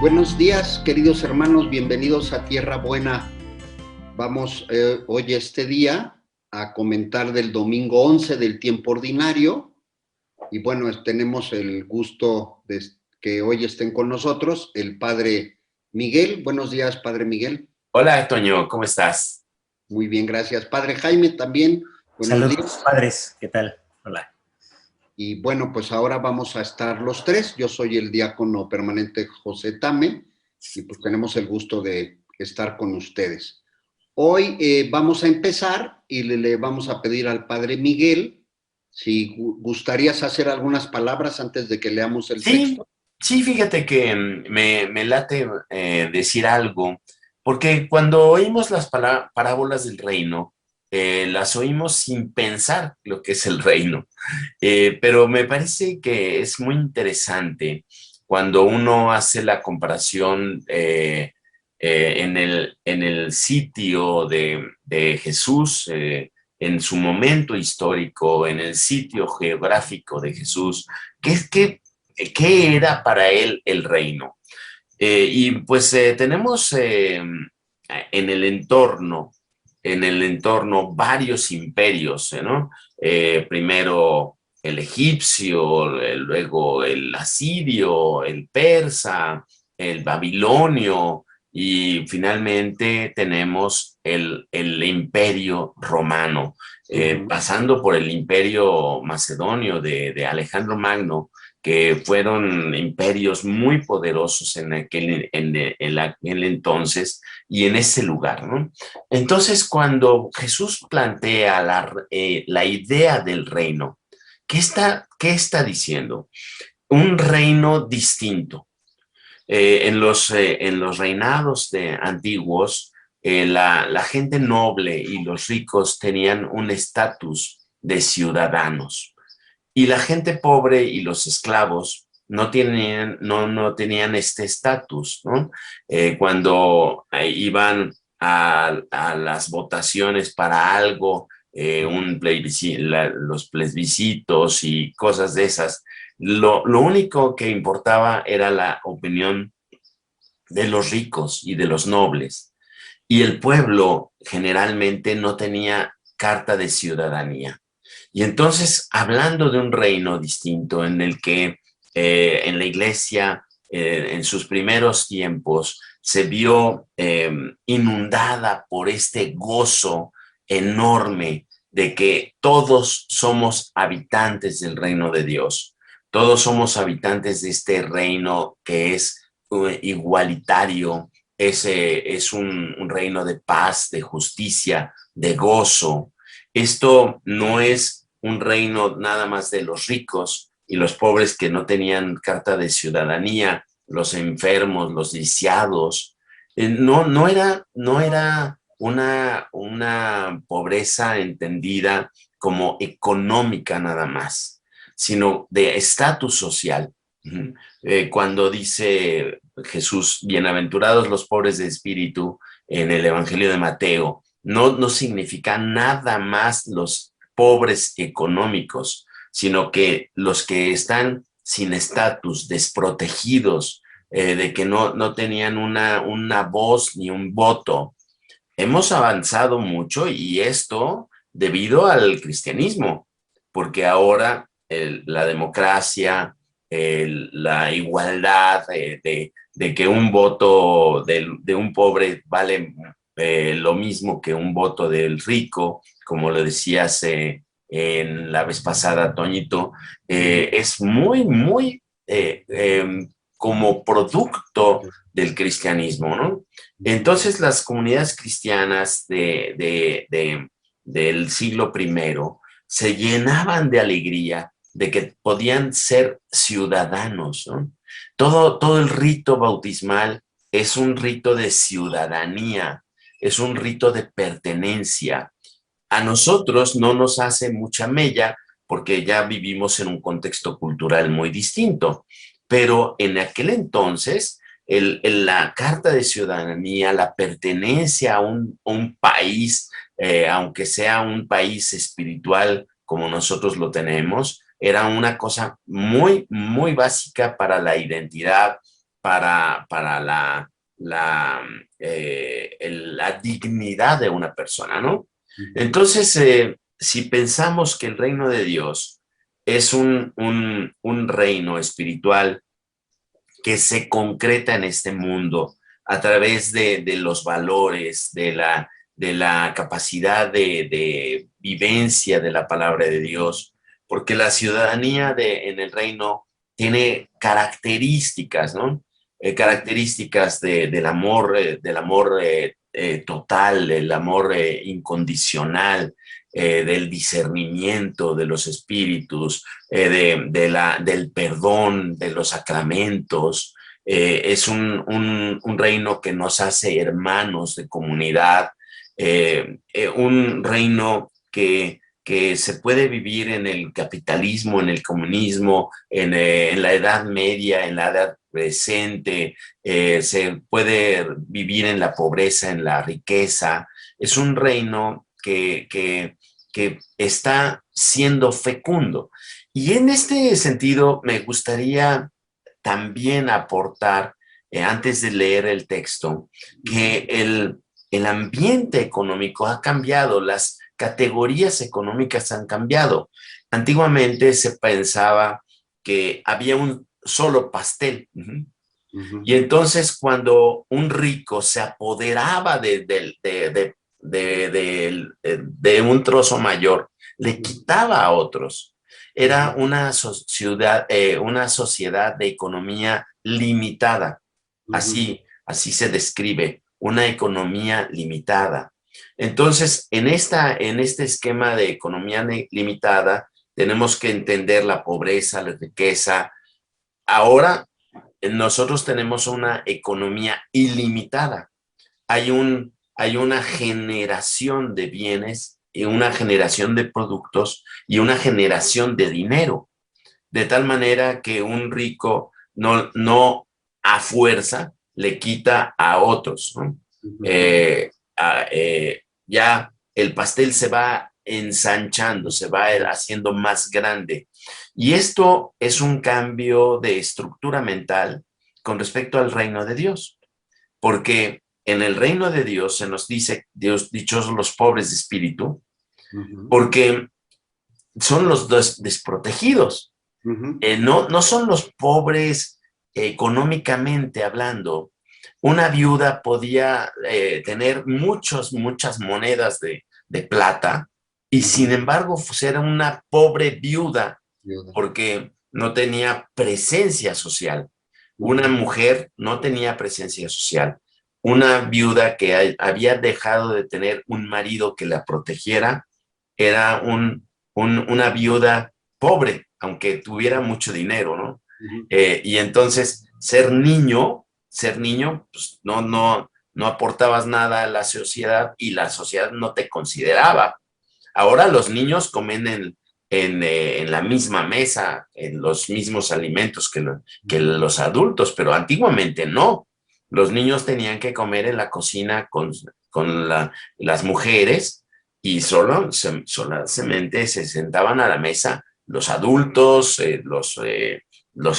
Buenos días, queridos hermanos, bienvenidos a Tierra Buena. Vamos hoy este día a comentar del domingo 11 del tiempo ordinario. Y bueno, tenemos el gusto de que hoy estén con nosotros el Padre Miguel. Buenos días, Padre Miguel. Hola, Toño, ¿cómo estás? Muy bien, gracias. Padre Jaime también, buenos Saludos, días. padres, ¿qué tal? Hola. Y bueno, pues ahora vamos a estar los tres. Yo soy el diácono permanente José Tame y pues tenemos el gusto de estar con ustedes. Hoy vamos a empezar y le vamos a pedir al Padre Miguel si gustarías hacer algunas palabras antes de que leamos el texto. Sí, fíjate que me late decir algo, porque cuando oímos las parábolas del reino, las oímos sin pensar lo que es el reino. Pero me parece que es muy interesante cuando uno hace la comparación en el sitio de Jesús, en su momento histórico, en el sitio geográfico de Jesús. ¿Qué era para él el reino? Y pues tenemos en el entorno varios imperios, ¿no? Primero el egipcio, luego el asirio, el persa, el babilonio y finalmente tenemos el imperio romano, pasando por el imperio macedonio de Alejandro Magno, que fueron imperios muy poderosos en aquel entonces y en ese lugar, ¿no? Entonces, cuando Jesús plantea la idea del reino, ¿qué está diciendo? Un reino distinto. En los reinados antiguos, la gente noble y los ricos tenían un estatus de ciudadanos. Y la gente pobre y los esclavos no tenían este estatus, ¿no? Cuando iban a las votaciones para algo, los plebiscitos y cosas de esas, lo único que importaba era la opinión de los ricos y de los nobles. Y el pueblo generalmente no tenía carta de ciudadanía. Y entonces, hablando de un reino distinto en el que en la iglesia, en sus primeros tiempos, se vio inundada por este gozo enorme de que todos somos habitantes del reino de Dios. Todos somos habitantes de este reino que es igualitario, es un reino de paz, de justicia, de gozo. Esto no es un reino nada más de los ricos y los pobres que no tenían carta de ciudadanía, los enfermos, los lisiados. No era una pobreza entendida como económica nada más, sino de estatus social. Cuando dice Jesús, bienaventurados los pobres de espíritu en el Evangelio de Mateo, no significa nada más los pobres económicos, sino que los que están sin estatus, desprotegidos, de que no tenían una voz ni un voto. Hemos avanzado mucho y esto debido al cristianismo, porque ahora la democracia, la igualdad de que un voto de un pobre vale lo mismo que un voto del rico, como lo decías en la vez pasada, Toñito, es muy como producto del cristianismo, ¿no? Entonces las comunidades cristianas del siglo I se llenaban de alegría de que podían ser ciudadanos, ¿no? Todo el rito bautismal es un rito de ciudadanía, es un rito de pertenencia. A nosotros no nos hace mucha mella porque ya vivimos en un contexto cultural muy distinto, pero en aquel entonces la carta de ciudadanía, la pertenencia a un país, aunque sea un país espiritual como nosotros lo tenemos, era una cosa muy básica para la identidad para la dignidad de una persona, ¿no? Entonces, si pensamos que el reino de Dios es un reino espiritual que se concreta en este mundo a través de los valores, de la capacidad de vivencia de la palabra de Dios, porque la ciudadanía en el reino tiene características, ¿no? Características del amor, total, del amor incondicional, del discernimiento de los espíritus, del perdón, de los sacramentos. Es un reino que nos hace hermanos de comunidad, un reino que se puede vivir en el capitalismo, en el comunismo, en la Edad Media, en la Edad presente, se puede vivir en la pobreza, en la riqueza. Es un reino que está siendo fecundo. Y en este sentido me gustaría también aportar, antes de leer el texto, que el ambiente económico ha cambiado, las categorías económicas han cambiado. Antiguamente se pensaba que había un solo pastel. Y entonces cuando un rico se apoderaba de un trozo mayor, le quitaba a otros. Era una sociedad de economía limitada. Así se describe, una economía limitada. Entonces, en este esquema de economía limitada, tenemos que entender la pobreza, la riqueza. Ahora, nosotros tenemos una economía ilimitada. Hay una generación de bienes y una generación de productos y una generación de dinero, de tal manera que un rico no a fuerza le quita a otros, ¿no? Ya el pastel se va ensanchando, se va haciendo más grande. Y esto es un cambio de estructura mental con respecto al reino de Dios, porque en el reino de Dios se nos dice, Dios, dichosos los pobres de espíritu, porque son los desprotegidos. No son los pobres económicamente hablando. Una viuda podía tener muchas monedas de plata y sin embargo ser una pobre viuda porque no tenía presencia social. Una mujer no tenía presencia social. Una viuda que había dejado de tener un marido que la protegiera era una viuda pobre, aunque tuviera mucho dinero, ¿no? Y entonces ser niño, pues no aportabas nada a la sociedad y la sociedad no te consideraba. Ahora los niños comen en la misma mesa, en los mismos alimentos que los adultos, pero antiguamente no. Los niños tenían que comer en la cocina con las mujeres y solamente se sentaban a la mesa los adultos, los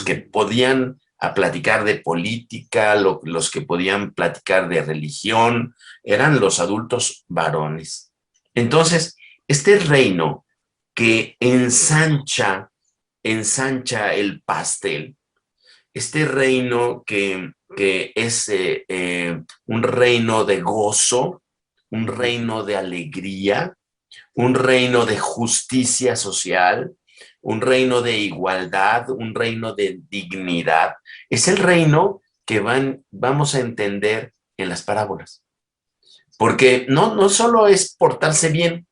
que podían platicar de política, los que podían platicar de religión, eran los adultos varones. Entonces, este reino que ensancha el pastel, este reino que es un reino de gozo, un reino de alegría, un reino de justicia social, un reino de igualdad, un reino de dignidad. Es el reino que vamos a entender en las parábolas. Porque no solo es portarse bien,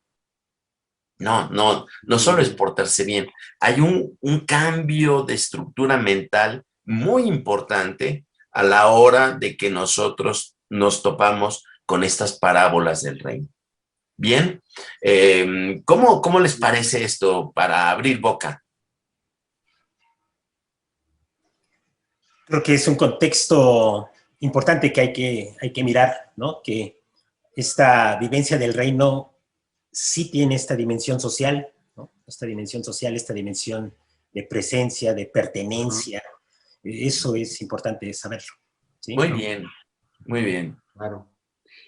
no solo es portarse bien. Hay un cambio de estructura mental muy importante a la hora de que nosotros nos topamos con estas parábolas del reino. Bien, ¿cómo les parece esto para abrir boca? Creo que es un contexto importante que hay que mirar, ¿no? Que esta vivencia del reino sí tiene esta dimensión social, ¿no? Esta dimensión social, esta dimensión de presencia, de pertenencia, Eso es importante saberlo. ¿Sí? Muy bien, muy bien. Claro.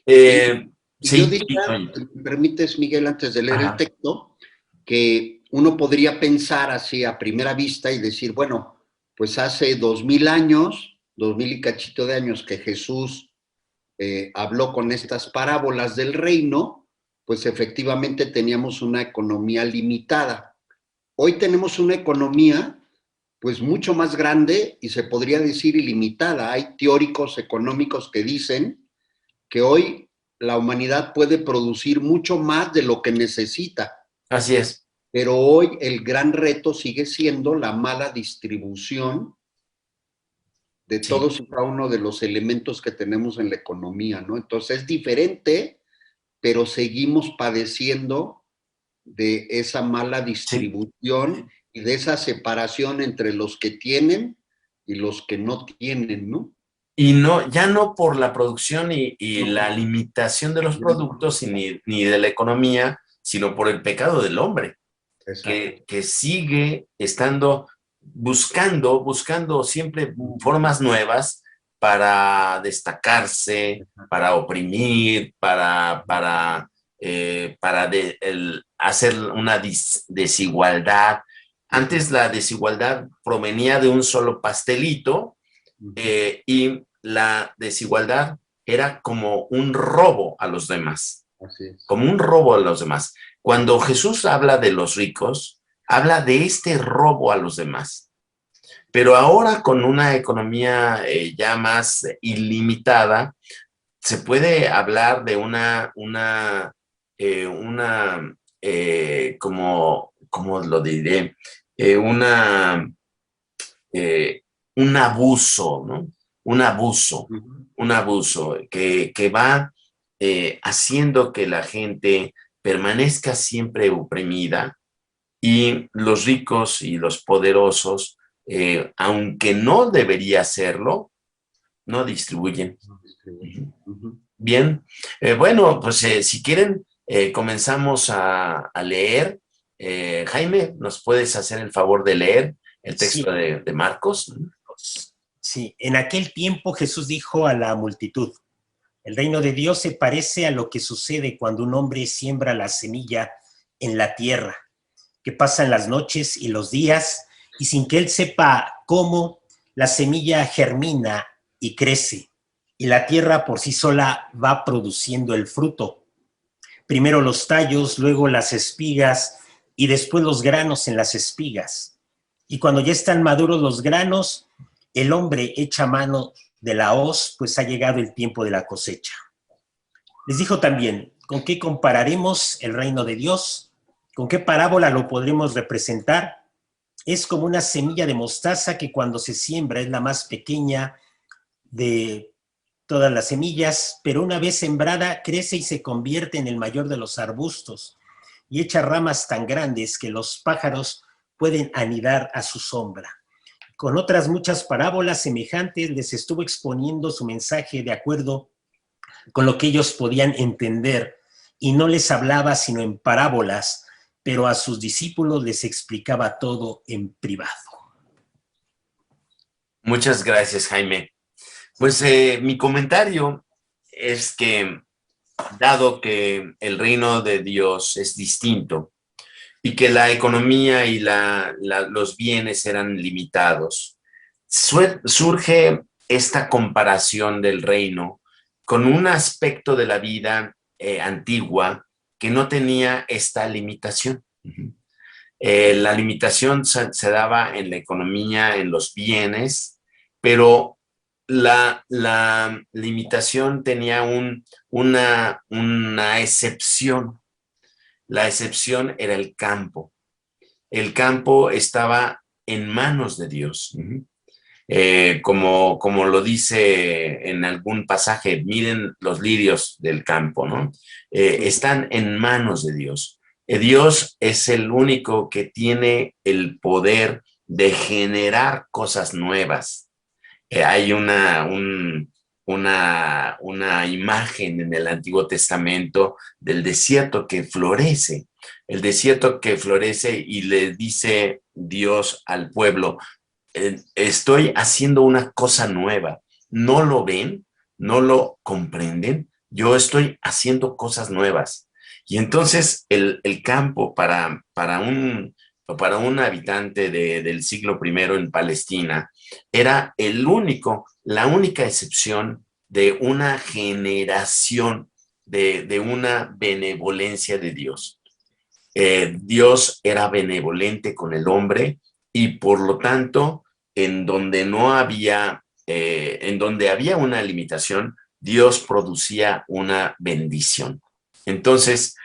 Y yo Sí, diría, oye. si me permites, Miguel, antes de leer el Ajá. texto, que uno podría pensar así a primera vista y decir, bueno, pues hace 2000 años, 2000 y cachito de años que Jesús habló con estas parábolas del reino, pues efectivamente teníamos una economía limitada. Hoy tenemos una economía pues mucho más grande y se podría decir ilimitada. Hay teóricos económicos que dicen que hoy la humanidad puede producir mucho más de lo que necesita, Así es. pero hoy el gran reto sigue siendo la mala distribución de Sí. todos y cada uno de los elementos que tenemos en la economía, ¿no? Entonces es diferente, pero seguimos padeciendo de esa mala Sí. distribución y de esa separación entre los que tienen y los que no tienen, ¿no? Y no, ya no por la producción y No, la limitación de los productos ni de la economía, sino por el pecado del hombre, exacto. que sigue estando buscando siempre formas nuevas para destacarse, para oprimir, hacer una desigualdad. Antes la desigualdad provenía de un solo pastelito, y la desigualdad era como un robo a los demás, Así es. como un robo a los demás. Cuando Jesús habla de los ricos, habla de este robo a los demás. Pero ahora con una economía ya más ilimitada, se puede hablar de ¿cómo lo diré? Eh, una, un abuso, ¿no? Un abuso que va haciendo que la gente permanezca siempre oprimida y los ricos y los poderosos, aunque no debería hacerlo, no distribuyen. Bien, bueno, pues si quieren, comenzamos a leer. Jaime, ¿nos puedes hacer el favor de leer el Sí, texto de Marcos? sí. En aquel tiempo Jesús dijo a la multitud, el reino de Dios se parece a lo que sucede cuando un hombre siembra la semilla en la tierra, que pasan las noches y los días, y sin que él sepa cómo, la semilla germina y crece, y la tierra por sí sola va produciendo el fruto. Primero los tallos, luego las espigas, y después los granos en las espigas. Y cuando ya están maduros los granos, el hombre echa mano de la hoz, pues ha llegado el tiempo de la cosecha. Les dijo también, ¿con qué compararemos el reino de Dios? ¿Con qué parábola lo podremos representar? Es como una semilla de mostaza que cuando se siembra es la más pequeña de todas las semillas, pero una vez sembrada crece y se convierte en el mayor de los arbustos y echa ramas tan grandes que los pájaros pueden anidar a su sombra. Con otras muchas parábolas semejantes les estuvo exponiendo su mensaje de acuerdo con lo que ellos podían entender, y no les hablaba sino en parábolas, pero a sus discípulos les explicaba todo en privado. Muchas gracias, Jaime. Pues mi comentario es que, dado que el reino de Dios es distinto y que la economía y los bienes eran limitados, surge esta comparación del reino con un aspecto de la vida antigua que no tenía esta limitación. La limitación se daba en la economía, en los bienes, pero la limitación tenía una excepción. La excepción era el campo. El campo estaba en manos de Dios. Como lo dice en algún pasaje, miren los lirios del campo, ¿no? Están en manos de Dios. Dios es el único que tiene el poder de generar cosas nuevas. Hay una imagen en el Antiguo Testamento del desierto que florece. El desierto que florece y le dice Dios al pueblo, estoy haciendo una cosa nueva. ¿No lo ven? ¿No lo comprenden? Yo estoy haciendo cosas nuevas. Y entonces el campo para un habitante del siglo I en Palestina era la única excepción de una generación de una benevolencia de Dios. Dios era benevolente con el hombre y por lo tanto, en donde había una limitación, Dios producía una bendición. Entonces,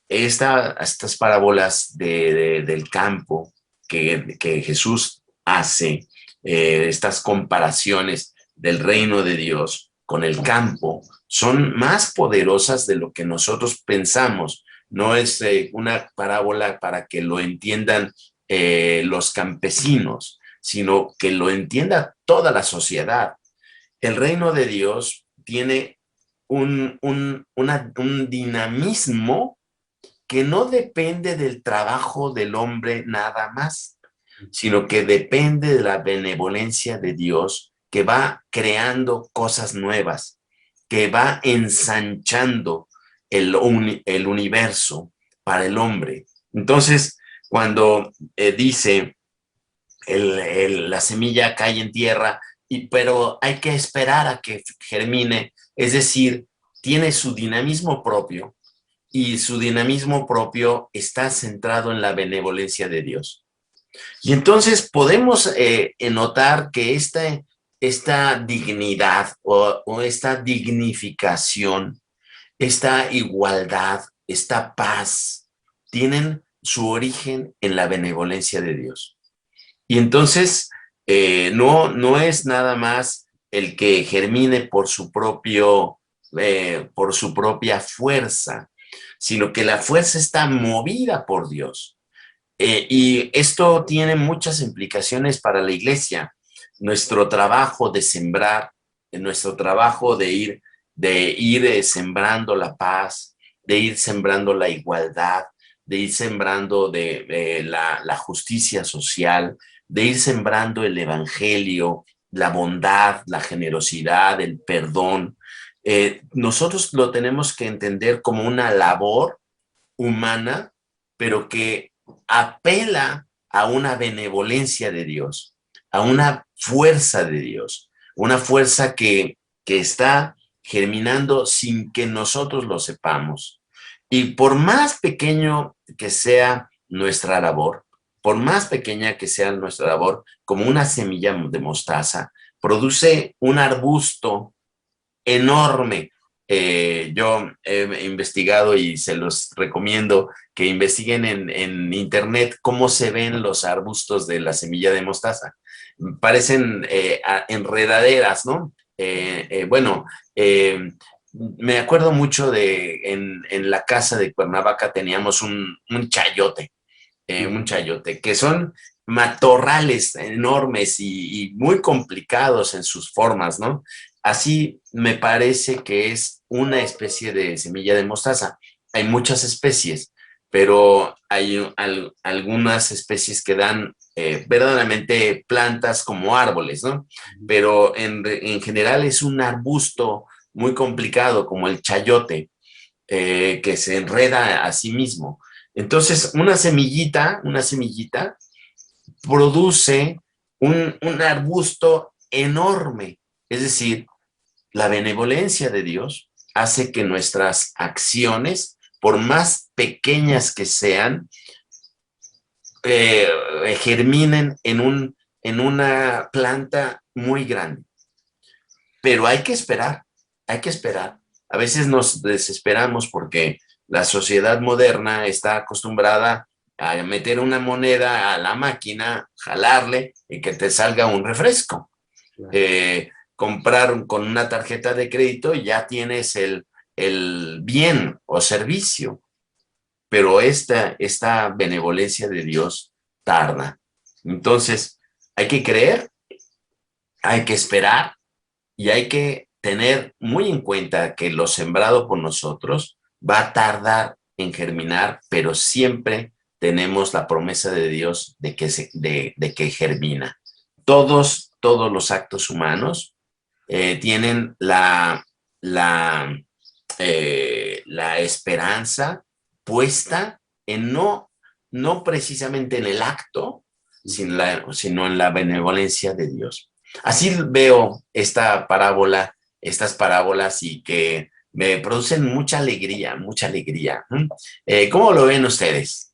estas parábolas del campo que Jesús hace, estas comparaciones del reino de Dios con el campo, son más poderosas de lo que nosotros pensamos. No es una parábola para que lo entiendan los campesinos, sino que lo entienda toda la sociedad. El reino de Dios tiene un dinamismo que no depende del trabajo del hombre nada más, sino que depende de la benevolencia de Dios, que va creando cosas nuevas, que va ensanchando el universo para el hombre. Entonces, cuando dice la semilla cae en tierra, pero hay que esperar a que germine, es decir, tiene su dinamismo propio y su dinamismo propio está centrado en la benevolencia de Dios. Y entonces podemos notar que esta dignidad o esta dignificación, esta igualdad, esta paz, tienen su origen en la benevolencia de Dios. Y entonces no es nada más el que germine por su propia fuerza, sino que la fuerza está movida por Dios. Y esto tiene muchas implicaciones para la iglesia. Nuestro trabajo de sembrar, nuestro trabajo de ir sembrando la paz, de ir sembrando la igualdad, de ir sembrando la justicia social, de ir sembrando el evangelio, la bondad, la generosidad, el perdón. Nosotros lo tenemos que entender como una labor humana, pero que apela a una benevolencia de Dios, a una fuerza de Dios, una fuerza que está germinando sin que nosotros lo sepamos. Y por más pequeño que sea nuestra labor, por más pequeña que sea nuestra labor, como una semilla de mostaza, produce un arbusto enorme. Yo he investigado y se los recomiendo que investiguen en internet cómo se ven los arbustos de la semilla de mostaza. Parecen enredaderas, ¿no? Me acuerdo mucho en la casa de Cuernavaca teníamos un chayote, que son matorrales enormes y muy complicados en sus formas, ¿no? Así me parece que es una especie de semilla de mostaza. Hay muchas especies, pero hay algunas especies que dan verdaderamente plantas como árboles, ¿no? Pero en general es un arbusto muy complicado, como el chayote, que se enreda a sí mismo. Entonces, una semillita produce un arbusto enorme. Es decir, la benevolencia de Dios hace que nuestras acciones, por más pequeñas que sean, germinen en una planta muy grande. Pero hay que esperar. A veces nos desesperamos porque la sociedad moderna está acostumbrada a meter una moneda a la máquina, jalarle y que te salga un refresco. Claro. Comprar con una tarjeta de crédito y ya tienes el bien o servicio. Pero esta benevolencia de Dios tarda. Entonces, hay que creer, hay que esperar y hay que tener muy en cuenta que lo sembrado por nosotros va a tardar en germinar, pero siempre tenemos la promesa de Dios de que germina. Todos los actos humanos tienen la esperanza puesta en no precisamente en el acto, sino en la benevolencia de Dios. Así veo estas parábolas y que me producen mucha alegría, mucha alegría. ¿Cómo lo ven ustedes?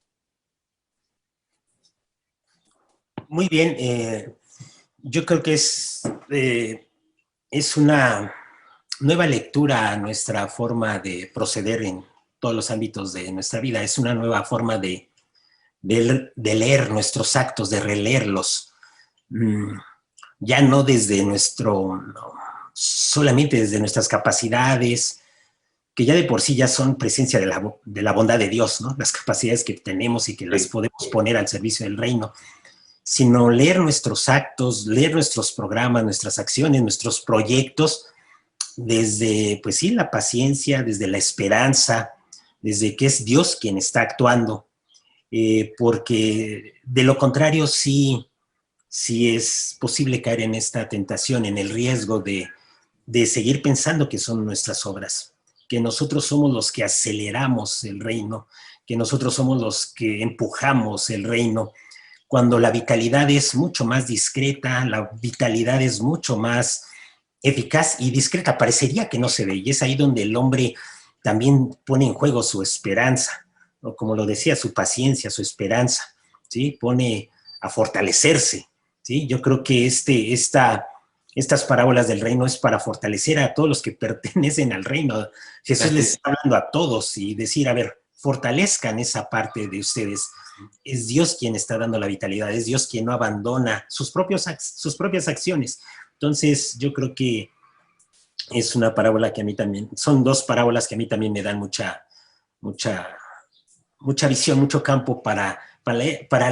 Muy bien, yo creo que es una nueva lectura a nuestra forma de proceder en todos los ámbitos de nuestra vida. Es una nueva forma de leer nuestros actos, de releerlos. Ya no desde solamente desde nuestras capacidades, que ya de por sí ya son presencia de la bondad de Dios, ¿no? Las capacidades que tenemos y que las podemos poner al servicio del reino, sino leer nuestros actos, leer nuestros programas, nuestras acciones, nuestros proyectos, desde, pues sí, la paciencia, desde la esperanza, desde que es Dios quien está actuando, porque de lo contrario sí es posible caer en esta tentación, en el riesgo de seguir pensando que son nuestras obras, que nosotros somos los que aceleramos el reino, que nosotros somos los que empujamos el reino, cuando la vitalidad es mucho más discreta, la vitalidad es mucho más eficaz y discreta, parecería que no se ve, y es ahí donde el hombre también pone en juego su esperanza, o como lo decía, su paciencia, su esperanza, ¿sí? Pone a fortalecerse, ¿sí? Yo creo que estas parábolas del reino es para fortalecer a todos los que pertenecen al reino. Jesús les está hablando a todos y decir, a ver, fortalezcan esa parte de ustedes. Es Dios quien está dando la vitalidad, es Dios quien no abandona sus propias acciones. Entonces, yo creo que es una parábola que a mí también, son dos parábolas que a mí también me dan mucha visión, mucho campo para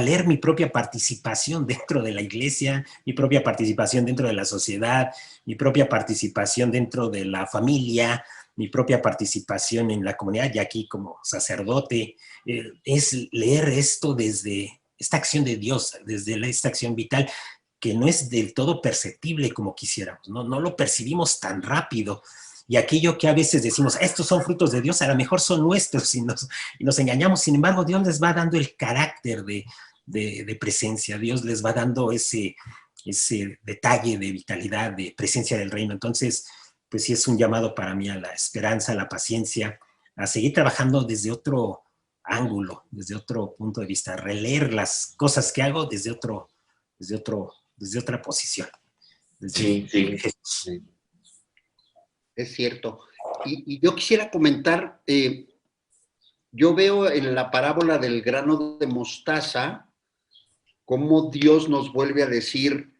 leer mi propia participación dentro de la iglesia, mi propia participación dentro de la sociedad, mi propia participación dentro de la familia, mi propia participación en la comunidad, y aquí como sacerdote, es leer esto desde esta acción de Dios, desde esta acción vital, que no es del todo perceptible como quisiéramos, no lo percibimos tan rápido. Y aquello que a veces decimos, estos son frutos de Dios, a lo mejor son nuestros y nos engañamos. Sin embargo, Dios les va dando el carácter de presencia, Dios les va dando ese detalle de vitalidad, de presencia del reino. Entonces, pues sí es un llamado para mí a la esperanza, a la paciencia, a seguir trabajando desde otro ángulo, desde otro punto de vista, releer las cosas que hago desde otra posición. Sí. Es cierto. Y yo quisiera comentar, yo veo en la parábola del grano de mostaza cómo Dios nos vuelve a decir,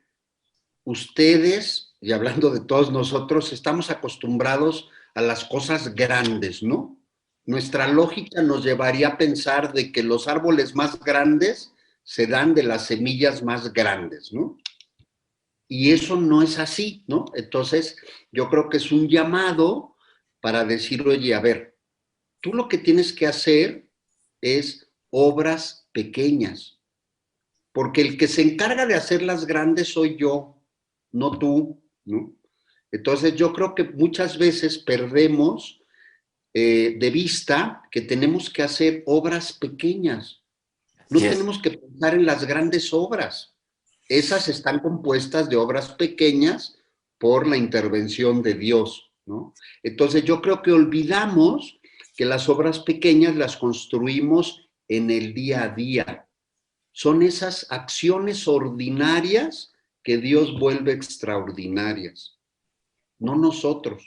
ustedes, y hablando de todos nosotros, estamos acostumbrados a las cosas grandes, ¿no? Nuestra lógica nos llevaría a pensar de que los árboles más grandes se dan de las semillas más grandes, ¿no? Y eso no es así, ¿no? Entonces, yo creo que es un llamado para decir, oye, a ver, tú lo que tienes que hacer es obras pequeñas, porque el que se encarga de hacer las grandes soy yo, no tú, ¿no? Entonces, yo creo que muchas veces perdemos de vista que tenemos que hacer obras pequeñas. No tenemos que pensar en las grandes obras. Esas están compuestas de obras pequeñas por la intervención de Dios, ¿no? Entonces yo creo que olvidamos que las obras pequeñas las construimos en el día a día. Son esas acciones ordinarias que Dios vuelve extraordinarias, no nosotros,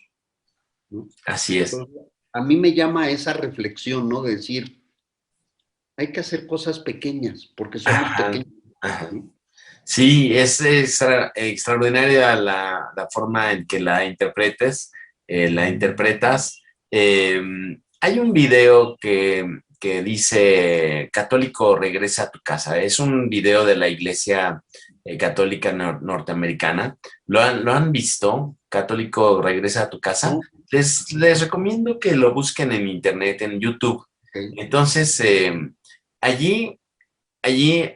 ¿no? Así es. Entonces, a mí me llama esa reflexión, ¿no? De decir, hay que hacer cosas pequeñas, porque somos pequeños, ¿no? Sí, es extraordinaria la forma en que la interpretas. Hay un video que dice, Católico, regresa a tu casa. Es un video de la Iglesia Católica norteamericana. ¿Lo han visto? Católico, regresa a tu casa. ¿No? Les recomiendo que lo busquen en internet, en YouTube. Okay. Entonces, allí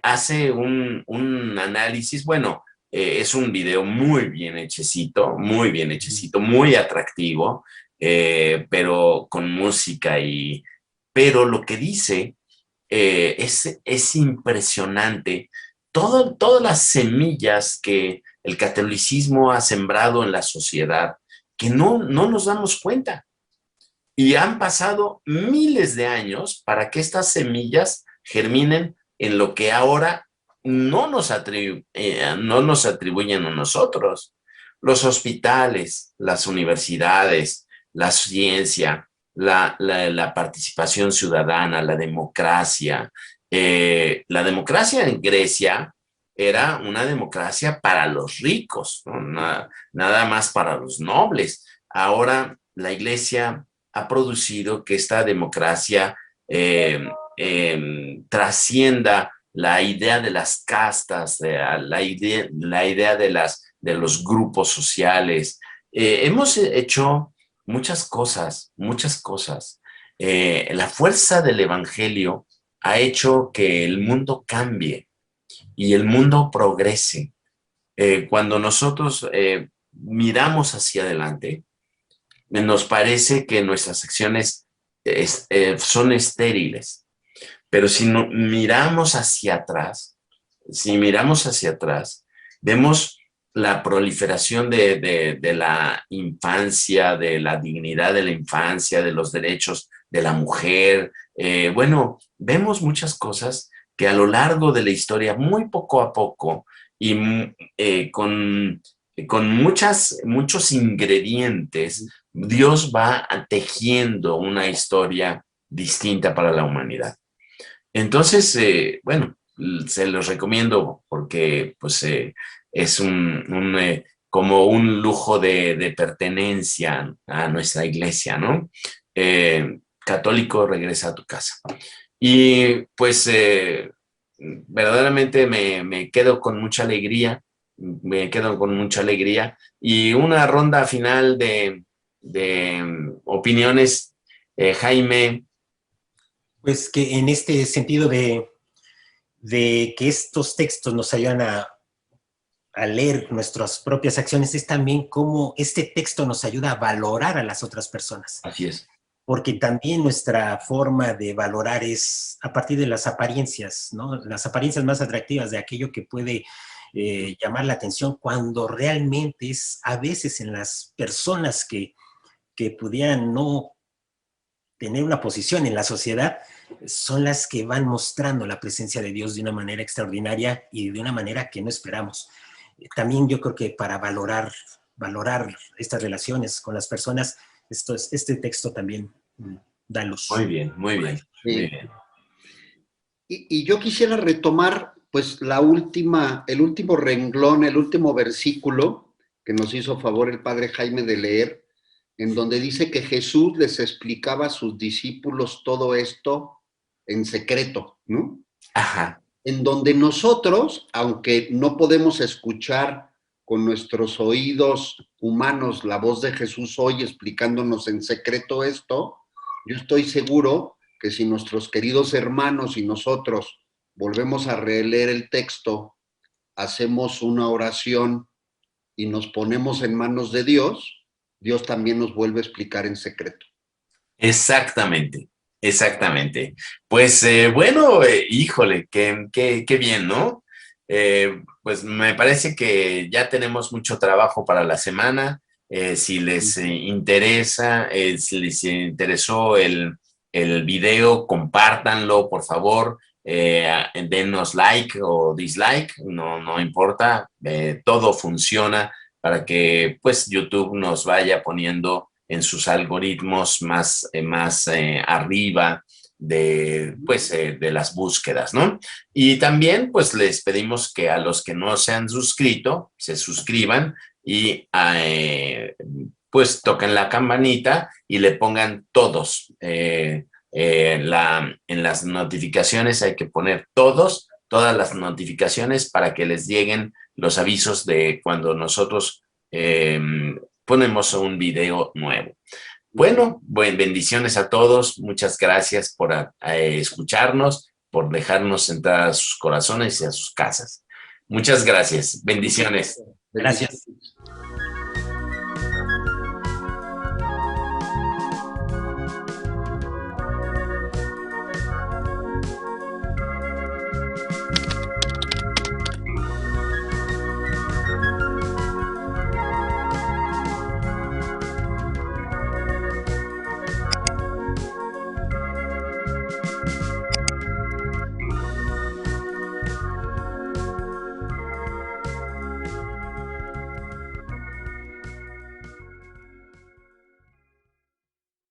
hace un análisis, bueno, es un video muy bien hechecito, muy atractivo, pero con música pero lo que dice es impresionante. Todas las semillas que el catolicismo ha sembrado en la sociedad, que no nos damos cuenta. Y han pasado miles de años para que estas semillas germinen en lo que ahora no nos atribuyen a nosotros. Los hospitales, las universidades, la ciencia, la participación ciudadana, la democracia. La democracia en Grecia era una democracia para los ricos, ¿no? Nada más para los nobles. Ahora la Iglesia ha producido que esta democracia trascienda la idea de las castas, la idea de los grupos sociales. Hemos hecho muchas cosas, muchas cosas. La fuerza del evangelio ha hecho que el mundo cambie y el mundo progrese. Cuando nosotros miramos hacia adelante, nos parece que nuestras acciones son estériles. Pero si miramos hacia atrás, vemos la proliferación de la infancia, de la dignidad de la infancia, de los derechos de la mujer. Bueno, vemos muchas cosas que a lo largo de la historia, muy poco a poco, y con muchos ingredientes, Dios va tejiendo una historia distinta para la humanidad. Entonces, bueno, se los recomiendo porque pues, es como un lujo de pertenencia a nuestra iglesia, ¿no? Católico, regresa a tu casa. Y pues verdaderamente me quedo con mucha alegría, y una ronda final de opiniones, Jaime. Pues que en este sentido de que estos textos nos ayudan a leer nuestras propias acciones, es también cómo este texto nos ayuda a valorar a las otras personas. Así es. Porque también nuestra forma de valorar es a partir de las apariencias, ¿no? Las apariencias más atractivas de aquello que puede llamar la atención, cuando realmente es a veces en las personas que pudieran no tener una posición en la sociedad, son las que van mostrando la presencia de Dios de una manera extraordinaria y de una manera que no esperamos. También yo creo que para valorar estas relaciones con las personas, este texto también da luz. Muy bien, muy bien. Sí. Muy bien. Y yo quisiera retomar pues el último renglón, el último versículo que nos hizo favor el padre Jaime de leer, en donde dice que Jesús les explicaba a sus discípulos todo esto en secreto, ¿no? Ajá. En donde nosotros, aunque no podemos escuchar con nuestros oídos humanos la voz de Jesús hoy explicándonos en secreto esto, yo estoy seguro que si nuestros queridos hermanos y nosotros volvemos a releer el texto, hacemos una oración y nos ponemos en manos de Dios, Dios también nos vuelve a explicar en secreto. Exactamente, exactamente. Pues bueno, híjole, qué bien, ¿no? Pues me parece que ya tenemos mucho trabajo para la semana. Si les interesa, si les interesó el video, compártanlo, por favor. Denos like o dislike, no importa. Todo funciona para que pues YouTube nos vaya poniendo en sus algoritmos más arriba de las búsquedas, ¿no? Y también pues les pedimos que a los que no se han suscrito, se suscriban y pues toquen la campanita y le pongan todos. En las notificaciones hay que poner todas las notificaciones para que les lleguen los avisos de cuando nosotros ponemos un video nuevo. Bueno, bendiciones a todos. Muchas gracias por escucharnos por dejarnos entrar a sus corazones y a sus casas. Muchas gracias. Bendiciones. Gracias.